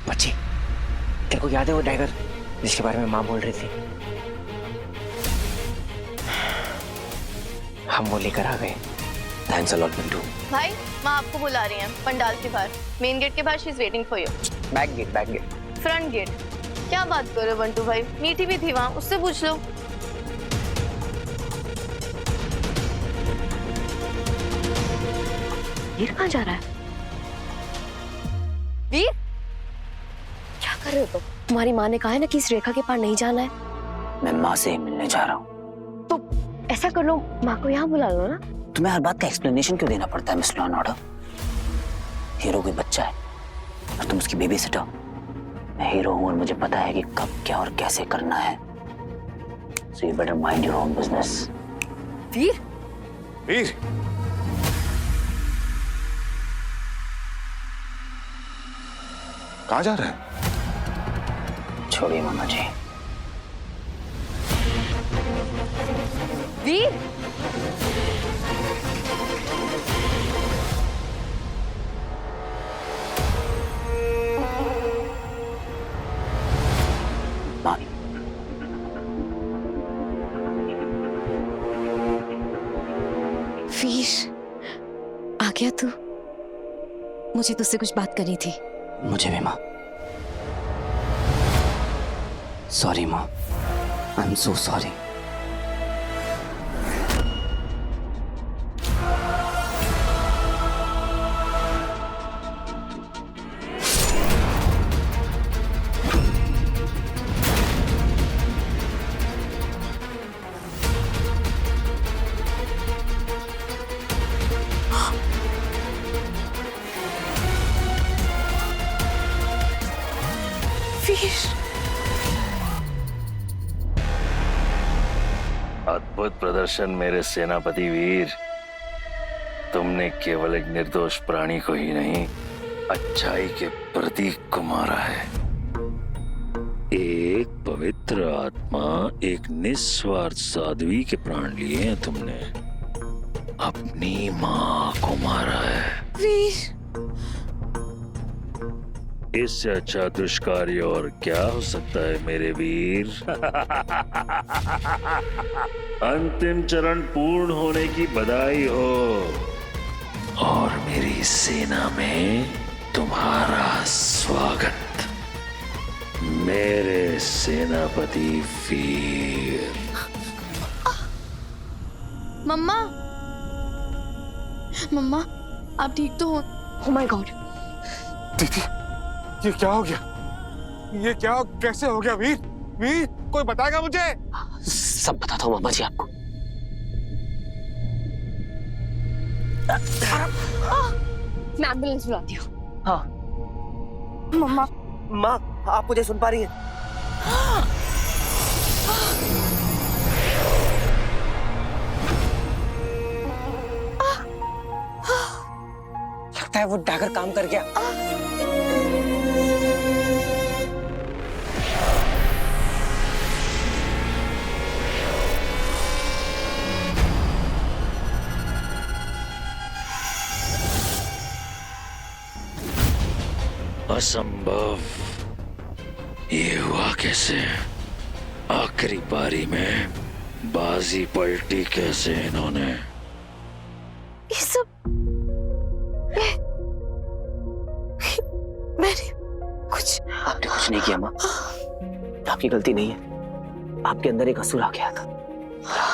बच्ची, तेरे को याद है वो टाइगर जिसके बारे में माँ बोल रही थी? हम वो लेकर आ गए। Thanks a lot Mintu. भाई, माँ आपको बुला रही हैं पंडाल के बाहर, मेन गेट के बाहर। She is waiting for you. Back gate. Front gate. क्या बात कर रहे हो बंटू भाई? मीठी भी थी वहाँ, उससे पूछ लो। वीर कहाँ जा रहा है? वीर, क्या कर रहे हो तुम? तुम्हारी माँ ने कहा है ना कि इस रेखा के पार नहीं जाना है। मैं माँ से ही मिलने जा रहा हूँ। तो ऐसा कर लो, माँ को यहाँ बुला लो ना। तुम्हें हर बात का एक्सप्लेनेशन क्यों देना पड़ता है miss law and order? Hero कोई बच्चा है और तुम उसकी बेबी सिटर। मैं हीरो हूँ और मुझे पता है कि कब क्या और कैसे करना है। So you better mind your own business. वीर, वीर, कहाँ जा रहा है? छोड़िए मामा जी। वीर, माँ, वीर, आ गया तू? मुझे तुझसे कुछ बात करनी थी। मुझे भी माँ। सॉरी माँ, आई एम सो सॉरी। अद्भुत प्रदर्शन मेरे सेनापति वीर। तुमने केवल एक निर्दोष प्राणी को ही नहीं, अच्छाई के प्रतीक को मारा है। एक पवित्र आत्मा, एक निस्वार्थ साध्वी के प्राण लिए हैं तुमने। अपनी माँ को मारा है। वीर, इससे अच्छा दुष्कार्य और क्या हो सकता है मेरे वीर? अंतिम चरण पूर्ण होने की बधाई हो और मेरी सेना में तुम्हारा स्वागत, मेरे सेनापति वीर। मम्मा, मम्मा, आप ठीक तो हो? oh my God, दीदी, ये क्या हो गया? ये क्या, कैसे हो गया? वीर, वीर, कोई बताएगा मुझे? सब बताता हूँ मामा जी आपको। मैं एम्बुलेंस बुलाती हूँ। हाँ मम्मा, माँ, आप मुझे सुन पा रही हैं? लगता है वो डैगर काम कर गया। असंभव, ये हुआ कैसे? आखिरी पारी में बाजी पलटी कैसे इन्होंने? ये सब मैंने कुछ आपने कुछ नहीं किया माँ, आपकी गलती नहीं है। आपके अंदर एक असुर आ गया था।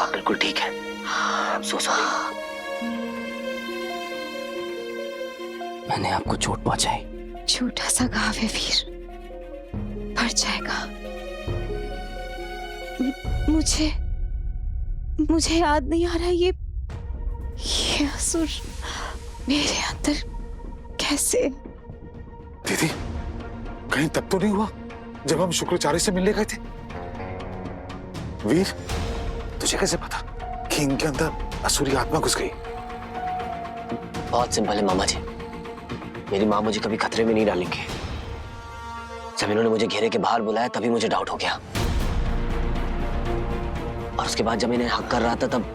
आप बिल्कुल ठीक है। I am so sorry. मैंने आपको चोट पहुंचाई। छोटा सा घाव है वीर, भर जाएगा। मुझे याद नहीं आ रहा ये असुर मेरे अंदर कैसे? दीदी, कहीं तब तो नहीं हुआ जब हम शुक्राचार्य से मिलने गए थे? वीर, तुझे कैसे पता कि इनके अंदर असुरी आत्मा घुस गई? बहुत सिंपल है मामा जी। मेरी माँ मुझे कभी खतरे में नहीं डालेंगे। जब इन्होंने मुझे घेरे के बाहर बुलाया तभी मुझे डाउट हो गया। और उसके बाद जब इन्हें हक कर रहा था तब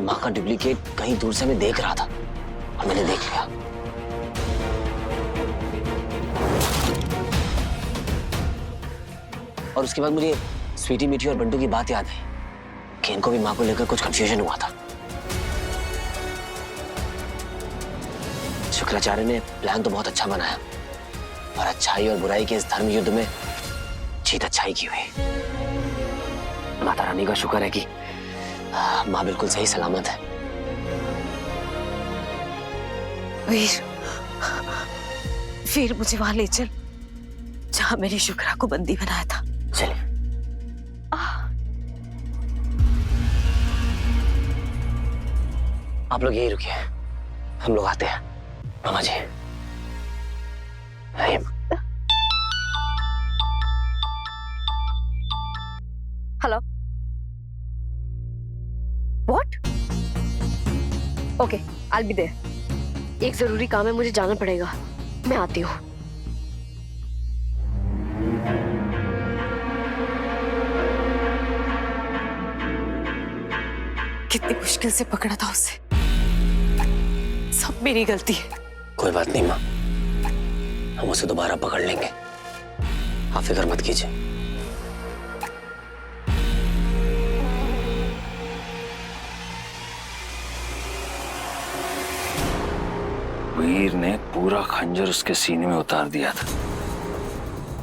माँ का डुप्लीकेट कहीं दूर से मैं देख रहा था और मैंने देख लिया। और उसके बाद मुझे स्वीटी मीठी और बंटू की बात याद आई कि इनको भी माँ को लेकर कुछ कंफ्यूजन हुआ था। शुक्राचार्य ने प्लान तो बहुत अच्छा बनाया और अच्छाई और बुराई के इस धर्म युद्ध में जीत अच्छाई की हुई। माता रानी का शुक्र है कि माँ बिल्कुल सही सलामत है। वीर, वीर मुझे वहां ले चल जहां मेरी शुक्रा को बंदी बनाया था। चलिए। आप लोग यही रुकिए, हम लोग आते हैं। मामा जी आइए। Hello, what? Okay, I will be there. एक जरूरी काम है, मुझे जाना पड़ेगा। मैं आती हूँ। कितनी मुश्किल से पकड़ा था उसे। सब मेरी गलती है। कोई बात नहीं माँ, हम उसे दोबारा पकड़ लेंगे, आप फिक्र मत कीजिए। वीर ने पूरा खंजर उसके सीने में उतार दिया था,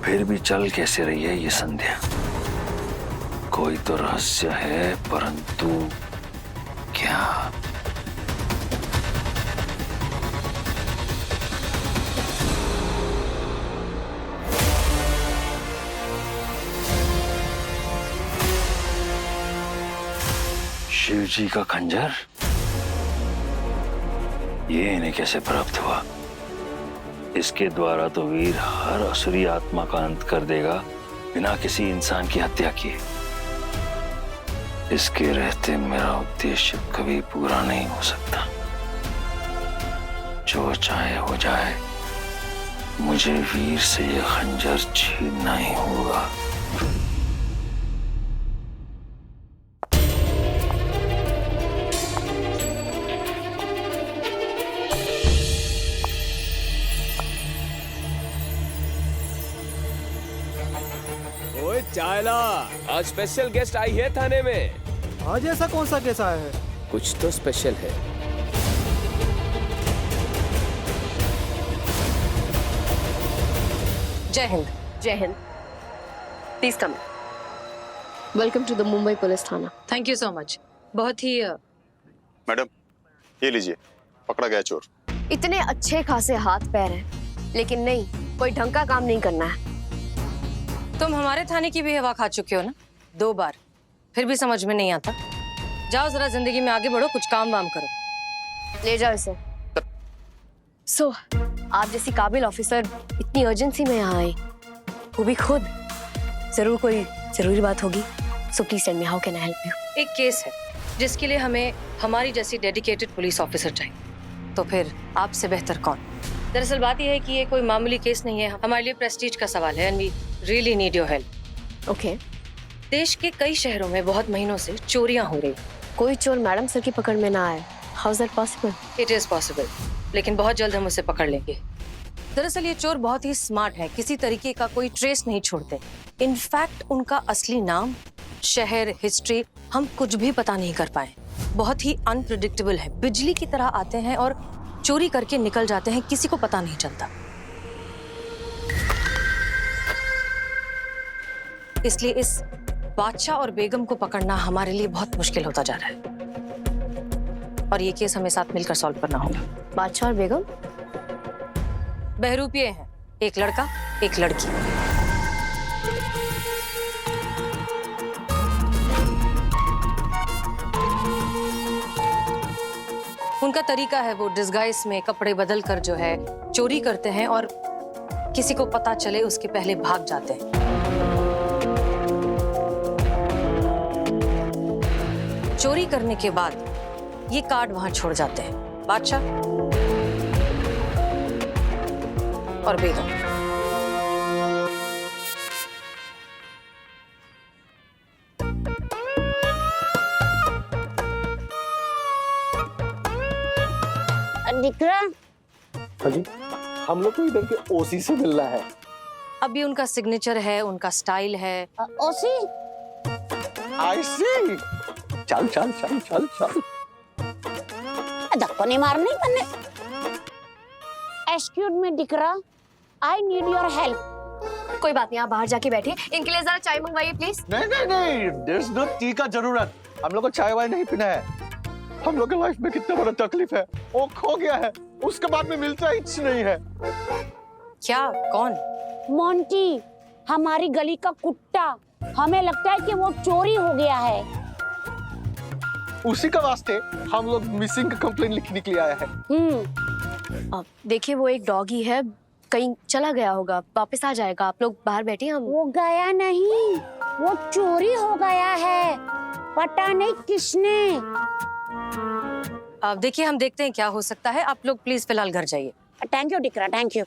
फिर भी चल कैसे रही है ये संध्या। कोई तो रहस्य है, परंतु क्या? शिव जी का खंजर, ये इन्हें कैसे प्राप्त हुआ? इसके द्वारा तो वीर हर असुरी आत्मा का अंत कर देगा बिना किसी इंसान की हत्या किए। इसके रहते मेरा उद्देश्य कभी पूरा नहीं हो सकता। जो चाहे हो जाए, मुझे वीर से यह खंजर छीनना ही होगा। ओए चायला, आज स्पेशल गेस्ट आई है थाने में। आज ऐसा कौन सा केस आया है? कुछ तो स्पेशल है। जय हिंद। जय Hind. Please come. Welcome to the Mumbai police थाना। Thank you so much. बहुत ही मैडम, ये लीजिए, पकड़ा गया चोर। इतने अच्छे खासे हाथ पैर हैं, लेकिन नहीं, कोई ढंग का काम नहीं करना है। तुम हमारे थाने की भी हवा खा चुके हो ना 2 बार, फिर भी समझ में नहीं आता। जाओ जरा जिंदगी में आगे बढ़ो, कुछ काम वाम करो। ले जाओ इसे। सो आप जैसी काबिल ऑफिसर इतनी अर्जेंसी में यहाँ आई, वो भी खुद। जरूर कोई जरूरी बात होगी। So please tell me, how can I help you? एक केस है जिसके लिए हमें हमारी जैसी डेडिकेटेड पुलिस ऑफिसर चाहिए, तो फिर आपसे बेहतर कौन? दरअसल बात यह है कि ये कोई मामूली केस नहीं है, हमारे लिए प्रेस्टीज का सवाल है and we really need your help. Okay. देश के कई शहरों में बहुत महीनों से चोरियां हो रही। कोई चोर मैडम सर की पकड़ में ना आए। How is that possible? It is possible, लेकिन बहुत जल्द हम उसे पकड़ लेंगे। दरअसल ये चोर बहुत ही स्मार्ट है, किसी तरीके का कोई ट्रेस नहीं छोड़ते। इनफैक्ट उनका असली नाम, शहर, हिस्ट्री हम कुछ भी पता नहीं कर पाए। बहुत ही अनप्रेडिक्टेबल है, बिजली की तरह आते हैं और चोरी करके निकल जाते हैं, किसी को पता नहीं चलता। इसलिए इस बादशाह और बेगम को पकड़ना हमारे लिए बहुत मुश्किल होता जा रहा है और ये केस हमें साथ मिलकर सॉल्व करना होगा। बादशाह और बेगम बहरूपिये हैं, एक लड़का एक लड़की। उनका तरीका है वो डिस्गाइज में कपड़े बदल कर जो है चोरी करते हैं और किसी को पता चले उसके पहले भाग जाते हैं। चोरी करने के बाद ये कार्ड वहां छोड़ जाते हैं, बादशाह और बेगम। विक्रम, हाँ जी, हम लोग को इधर के ओसी से मिलना है। अभी उनका सिग्नेचर है, उनका स्टाइल है। ओसी आई सी। चल चल चल चल चल। धक्का नहीं मारनी मैंने। एक्सक्यूज मी डिकरा, आई नीड योर हेल्प। कोई बात नहीं, आप बाहर जाके बैठिए। इनके लिए जरा चाय मंगवाइए प्लीज। नहीं नहीं नहीं, there's no टी का जरूरत। हम लोग को चाय वाय नहीं पीना है। हम लोग की लाइफ में कितना बड़ा तकलीफ है, वो खो गया है, उसके बाद में मिलता ही नहीं है। क्या? कौन? मोंटी, हमारी गली का कुत्ता। हमें लगता है कि वो चोरी हो गया है। उसी का वास्ते हम लोग मिसिंग का कंप्लेन लिखने के लिए आया है। देखिए वो एक डॉगी है, कहीं चला गया होगा, वापस आ जाएगा। आप लोग बाहर बैठिए। हम वो गया नहीं, वो चोरी हो गया है। पता नहीं किसने। देखिए हम देखते हैं क्या हो सकता है। आप लोग प्लीज फिलहाल घर जाइए। थैंक यू डिकरा, थैंक यू।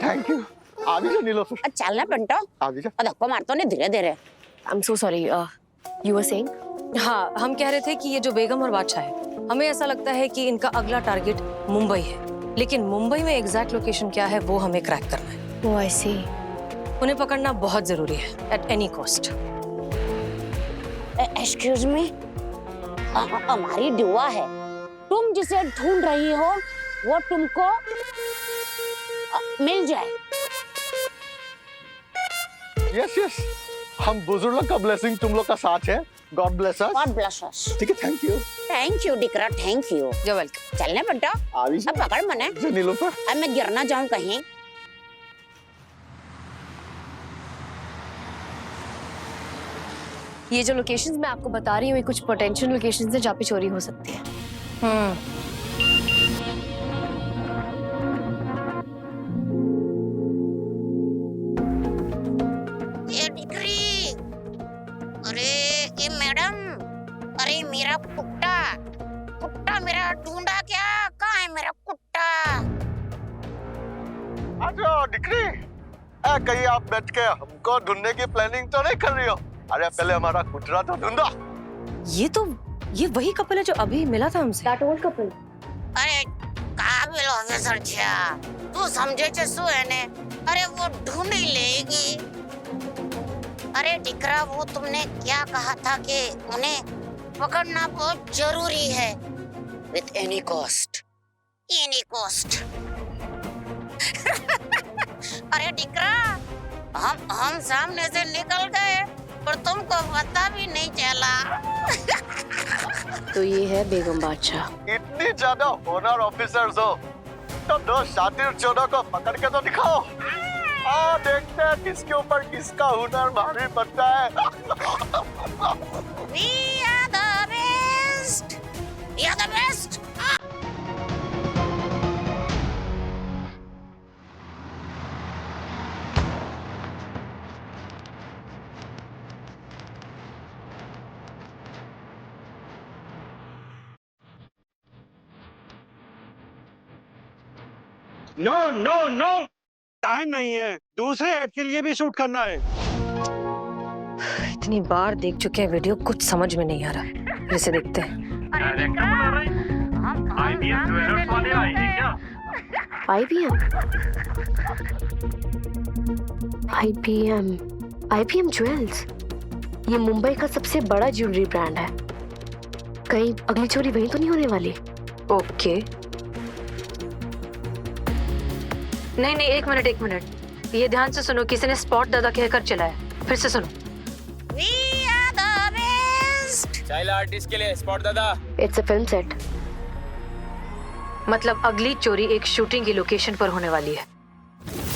Thank you. आगे जा नीलोफर। चलना पिंटो, आगे जा। धक्का मारता नहीं, धीरे धीरे। I am so sorry. You were saying? हाँ, हम कह रहे थे कि ये जो बेगम और बादशाह है, हमें ऐसा लगता है कि इनका अगला टारगेट मुंबई है, लेकिन मुंबई में एग्जैक्ट लोकेशन क्या है वो हमें क्रैक करना है। ओह आई सी। उन्हें पकड़ना बहुत जरूरी है, at any cost. Excuse me, हमारी दुआ है तुम जिसे ढूंढ रही हो वो तुमको मिल जाए। यस यस, हम बुजुर्ग का ब्लेसिंग तुम लोग का साथ है। God bless us. God bless us. ठीक है, थैंक यू। थैंक यू डिकरा, थैंक यू। You're welcome। चलने पिंटो, आगे जा। अब पकड़ मने। जा नीलोफर। अब मैं गिर ना जाऊं कहीं। ये जो लोकेशंस मैं आपको बता रही हूँ, ये कुछ पोटेंशियल लोकेशंस हैं जहाँ पे चोरी हो सकती है। ये डिक्री, अरे ये मैडम, अरे मेरा कुत्ता, कुत्ता मेरा ढूंढा क्या? कहाँ है मेरा कुत्ता? अच्छा डिक्री, कहीं आप बैठ के हमको ढूंढने की प्लानिंग तो नहीं कर रही हो? अरे पहले हमारा कुतरा तो ढूंढो। ये वही कपल है जो अभी मिला था हमसे। That old couple। अरे काबिल ऑफिसर छा, तू समझे छे सु है ने? अरे वो ढूंढ ही लेगी। अरे डिकरा, वो तुमने क्या कहा था कि उन्हें पकड़ना बहुत जरूरी है, with any cost, any cost. अरे डिकरा, हम सामने से निकल गए पर तुमको पता भी नहीं चला। तो ये है बेगम बादशाह। इतनी ज्यादा होनर ऑफिसर्स हो तो दो शातिर चोरों को पकड़ के तो दिखाओ। देखते हैं किसके ऊपर किसका हुनर भारी पड़ता है। We are the best. We are the best. No no no, time नहीं है, दूसरे ऐड के लिए भी शूट करना है। इतनी बार देख चुके हैं वीडियो, कुछ समझ में नहीं आ रहा। फिर से देखते हैं। IBM ज्वेल्स, ये मुंबई का सबसे बड़ा ज्वेलरी ब्रांड है। कहीं अगली चोरी वहीं तो नहीं होने वाली? ओके। नहीं, एक मिनट, ये ध्यान से सुनो। किसी ने स्पॉट दादा कहकर चलाया, फिर से सुनो। We are the best. Child artist के लिए स्पॉट दादा। It's a film set. मतलब अगली चोरी एक शूटिंग की लोकेशन पर होने वाली है।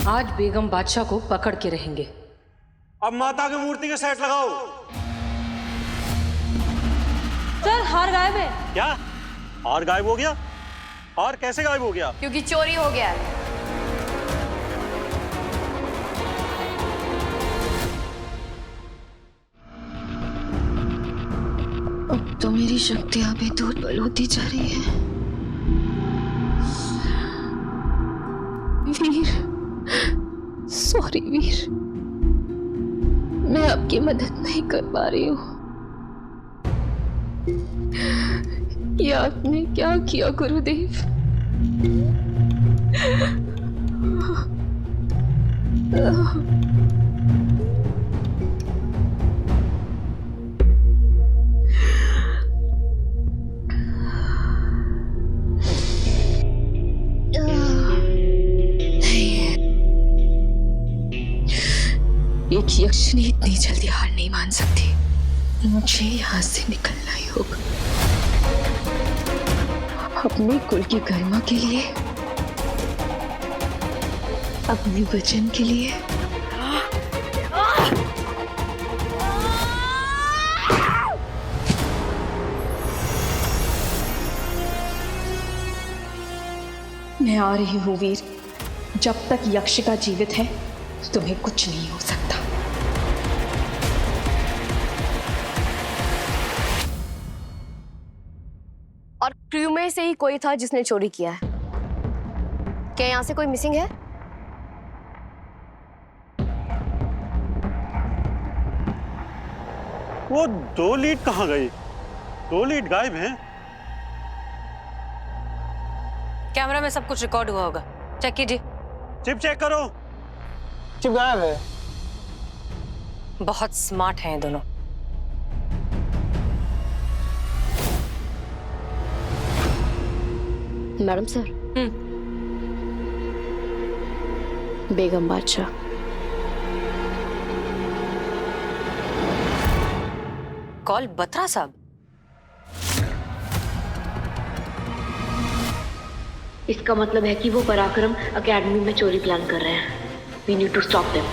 आज बेगम बादशाह को पकड़ के रहेंगे। अब माता की मूर्ति के सेट लगाओ। सर, हार गायब है। क्या? हार गायब हो गया? हार कैसे गायब हो गया? क्योंकि चोरी हो गया है। अब तो मेरी शक्तियां भी दुर्बल होती जा रही है। वीर, सॉरी वीर, मैं आपकी मदद नहीं कर पा रही हूँ। ये आपने क्या किया गुरुदेव? एक यक्षिणी इतनी जल्दी हार नहीं मान सकती। मुझे यहाँ से निकलना ही होगा, अपने कुल की गरिमा के लिए, अपने वचन के लिए। मैं आ रही हूँ वीर। जब तक यक्षिका जीवित है तुम्हें कुछ नहीं हो सकता। और क्रू में से ही कोई था जिसने चोरी किया है? क्या यहाँ से कोई मिसिंग है? वो 2 लीड कहाँ गई? 2 लीड गायब हैं। कैमरा में सब कुछ रिकॉर्ड हुआ होगा, चेक कीजिए। चिप चेक करो। चिप गायब है। बहुत स्मार्ट हैं ये दोनों। Madam sir. बेगम बादशाह। कॉल बत्रा साहब। इसका मतलब है कि वो पराक्रम एकेडमी में चोरी प्लान कर रहे हैं। We need to stop them.